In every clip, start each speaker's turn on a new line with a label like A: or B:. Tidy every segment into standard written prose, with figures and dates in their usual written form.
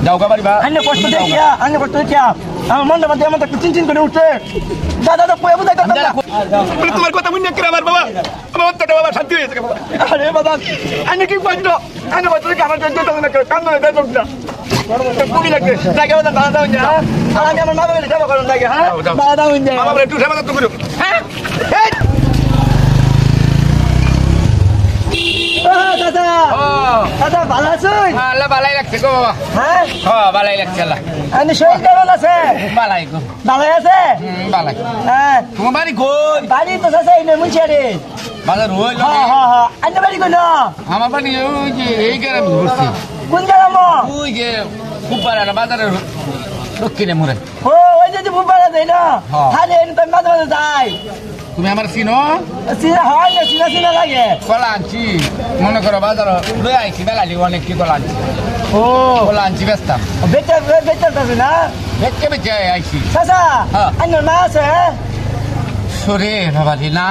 A: যাও কা বাড়িবা
B: আন্নে কষ্ট দেখিয়া আমার মনটা মধ্যে আমার একটু চিনচিন করে উঠছে দাদা তো কয়ে বুঝাই করতাম না
A: তোমার কথা মনে করে আমার বাবা আমার অন্তরটা বাবা শান্তি হয়েছে বাবা
B: আরে বাবা আন্নে কি কইছো আন্নে কষ্ট দেখি আমার জন্য না কাম না দেখ না খুবই লাগবে লাগে ওটা দাদা হইছে আর আমি আমার মা বাবাকে সেবা করুন লাগে হ্যাঁ দাদা হইছে
A: মা বাবা একটু সেবা তো করো
B: হ্যাঁ দাদা দাদা ভালো আছেন
A: আল্লাহ ভালাই লাগছে গো বাবা
B: হ্যাঁ
A: হ্যাঁ ভালাই লাগছে আল্লাহ
B: আমি শরীর কেমন আছে
A: ভালাই গো
B: ভালো আছে
A: ভালাই
B: হ্যাঁ
A: তোমার বাড়ি কই
B: বাড়ি তো আছে এই মুছিয়ারে
A: বাজার হই
B: হ্যাঁ হ্যাঁ হ্যাঁ আন্নে বাড়ি কই না
A: আমার বাড়ি ওই যে এই গ্রামে বসছি
B: কোন গ্রাম
A: ওই যে খুব বাড়া বাজারের দক্ষিণে মোড়ে
B: ও ওই যে বুবারা দেই না খালি এনে তো মাঝে মাঝে যাই
A: তুমি আমার চিনো
B: সিনা হয় না সিনা লাগে
A: কলা আনছি মনে করো বাজার লই আইছি বেলালি অনেক কি কলা আনছি
B: ও
A: কলা আনছি ব্যস্তাম
B: বেচার পাবে না
A: বেচে বেচে আইছি
B: চাচা আন্নের মা আছে
A: সরে বাবাজি না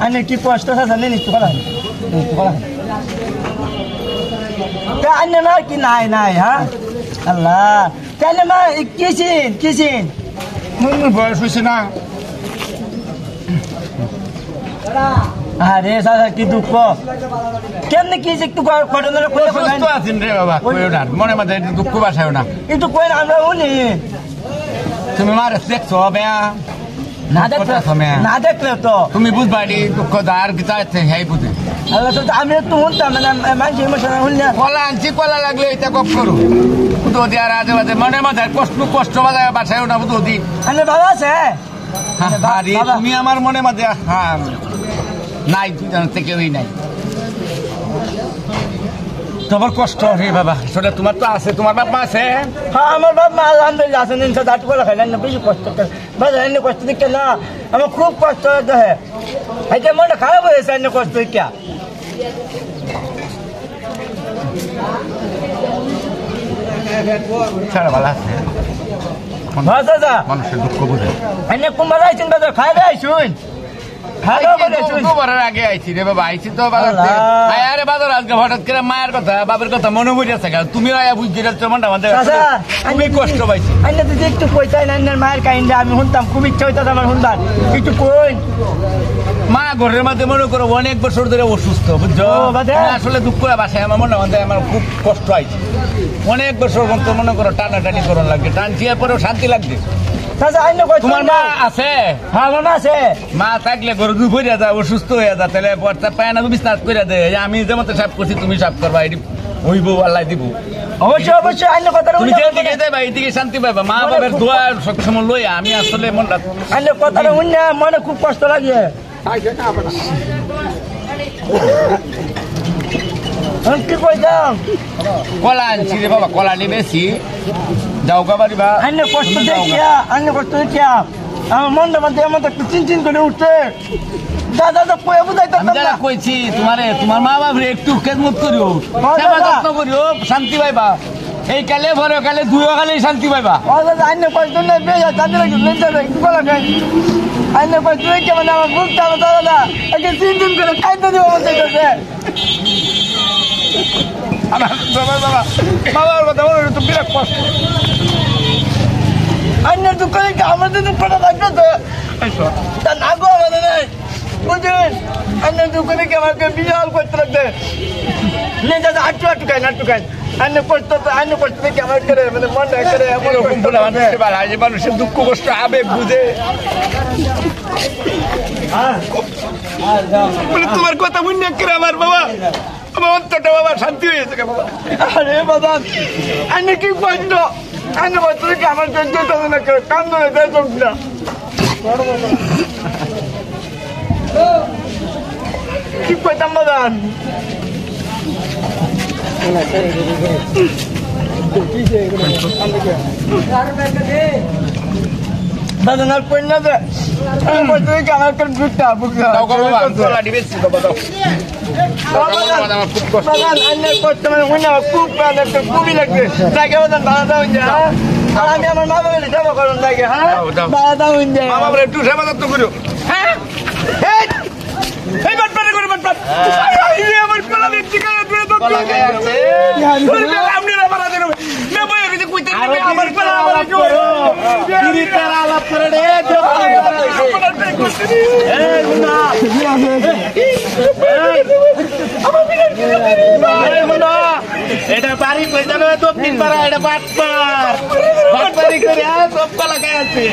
B: আন্নের কি কষ্ট চাচা নেই নিচ্ছু কলা আন্নের মা কি নাই হ্যাঁ আল্লাহ তাহলে মা কিসিন
A: বয়স হয়েছে না
B: আরে চাচা কি দুঃখ কেমনে কি একটু ঘটনাটা
A: সুস্থ আছেন রে বাবা কইও না মনে মাঝে দুঃখ বাসায় না
B: একটু কই না আমরা উনি
A: তুমি মার দেখছো বেয়া
B: না দেখলে তো
A: তুমি বুঝবাড়ি দুঃখ আর কি চাইছে হ্যাঁ বুঝে
B: আল্লাহ তো আমি একটু শুনতাম মানে মানুষ ইমোশন শুনলে
A: কলা আনছি কলা লাগলে এটা গপ করো বুধি আর আজে বাজে মনে মাঝে কষ্ট বাজায় বাসায় না বুধি
B: আরে বাবা আছে
A: আরে তুমি আমার মনে মাঝে হ্যাঁ নাই তুই জানতে কেউই নাই তোমার কষ্ট রে বাবা আসলে তোমার তো আছে তোমার বাপ মা আছে
B: হ্যাঁ আমার বাপ মা আলহামদুলিল্লাহ আছেন ইনশা দাঁত করে খাই না বেশি কষ্ট করে বাবা এনে কষ্ট দিকে না আমার খুব কষ্ট হতে হয় এটা মনটা খারাপ হয়েছে এনে কষ্ট কে
A: সারা ভালো আছে মানুষের দুঃখ বুঝে
B: এনে কুম্বাল আইছেন বাজার খাই রে আইছুন
A: আগে আইছি রে বাবা আইছি তো আরে বাজার আজকে হঠাৎ করে মায়ের কথা বাবার কথা মনে পড়ে আছে তুমি বুঝছি তুমি কষ্ট পাইছি
B: যদি একটু কইতাই না মায়ের কাহিনী আমি শুনতাম খুব ইচ্ছা হইতো আমার শুনতাম একটু কই
A: মা ঘরের মধ্যে মনে করো অনেক বছর ধরে অসুস্থ বুঝছো আসলে দুঃখ বাসায় আমার মনে হয় আমার খুব কষ্ট আইছে অনেক বছর মতো মনে করো টানাটানি করার লাগবে টানছি পরেও শান্তি লাগবে
B: তোমার মা আছে হ্যাঁ মা আছে
A: মা থাকলে ঘরে দুই ভরে যা অসুস্থ হয়ে যা তাহলে পায় না তুমি স্টার্ট করে দে আমি যেমন সাফ করছি তুমি সাফ করবা এটি হইব আল্লাহ দিব
B: অবশ্যই আইন কথা
A: তুমি যেদিকে যাইবা এইদিকে শান্তি পাইবা মা বাবার দোয়া সবসময় লই আমি আসলে মনটা
B: আইন কথাটা শুনে মনে খুব কষ্ট লাগে কি কইতাম
A: কলা আনছি রে বাবা কলা নিয়ে বেশি যাও কা বাড়িবা
B: আইনে কষ্ট দেখিয়া আমার মনটা মধ্যে আমার একটু চিনচিন করে উঠছে দাদা তো কয়ে বুঝাই করতাম না
A: কইছি তোমার মা বাবা একটু খেদমত করিও সেবা যত্ন করিও শান্তি পাইবা এই কালে ভরে কালে দুইও কালে শান্তি পাইবা
B: আইনে কষ্ট নেই বেশ তাদের একটু বলা খাই আইনে কষ্ট দেখে মানে আমার বুঝতে হবে দাদা একে চিনচিন করে খাইতে দিব বলতে করছে
A: বাবার কথা বলে তো বিরাট কষ্ট
B: আইনের দুঃখে আমাদের দুঃখটা থাকবে তো তা না গো আমাদের নেই বুঝলেন আইনের দুঃখে দেখে আমাকে বিশাল করতে লাগবে নেই দাদা আটটু খাই আইনে কষ্ট তো আইনে কষ্ট দেখে আমার করে মানে মনটা করে
A: মানুষের দুঃখ কষ্ট আবেগ বুঝে তোমার কথা মনে করে আমার বাবা আমার অন্তরটা বাবা শান্তি হয়েছে বাবা
B: আরে বাবা আইনে কি কষ্ট আইনে কষ্ট দেখে আমার জন্য না কাম না দেখ না কি কইতাম বাদান দাদা আর কই না দে আমি কইতে কি আমার কোন গুটটা বুঝা
A: দাও গো বাবা তোলা দিবেছি বাবা দাও
B: বাবা খুব কষ্ট বাবা আইনে কষ্ট মানে উনি খুব মানে খুবই লাগবে লাগে বাদান দাদা হইয়া আর আমি আমার মা বাবাকে সেবা করুন লাগে হ্যাঁ দাদা হইয়া
A: মা বাবার একটু সেবা যত্ন করো
B: হ্যাঁ এই বাটপারে করে বাটপার আই আমার পোলা ব্যক্তি কাছে দূরে তো
A: লাগে আছে
B: আপনি না মারা দেন
A: বিড়িটার আলাপ করে রে এটা বাড়ি পয়সানো দক্ষিণ পাড়া এটা বাটপার বাটপারি করে সব কলা গায়ে আছে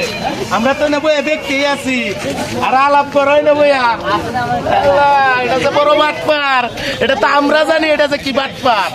A: আমরা তো না বইয়া দেখতেই আছি আর আলাপ করাই না বইয়া এটা তো বড় বাটপার এটা তো আমরা জানি এটা যে কি বাটপার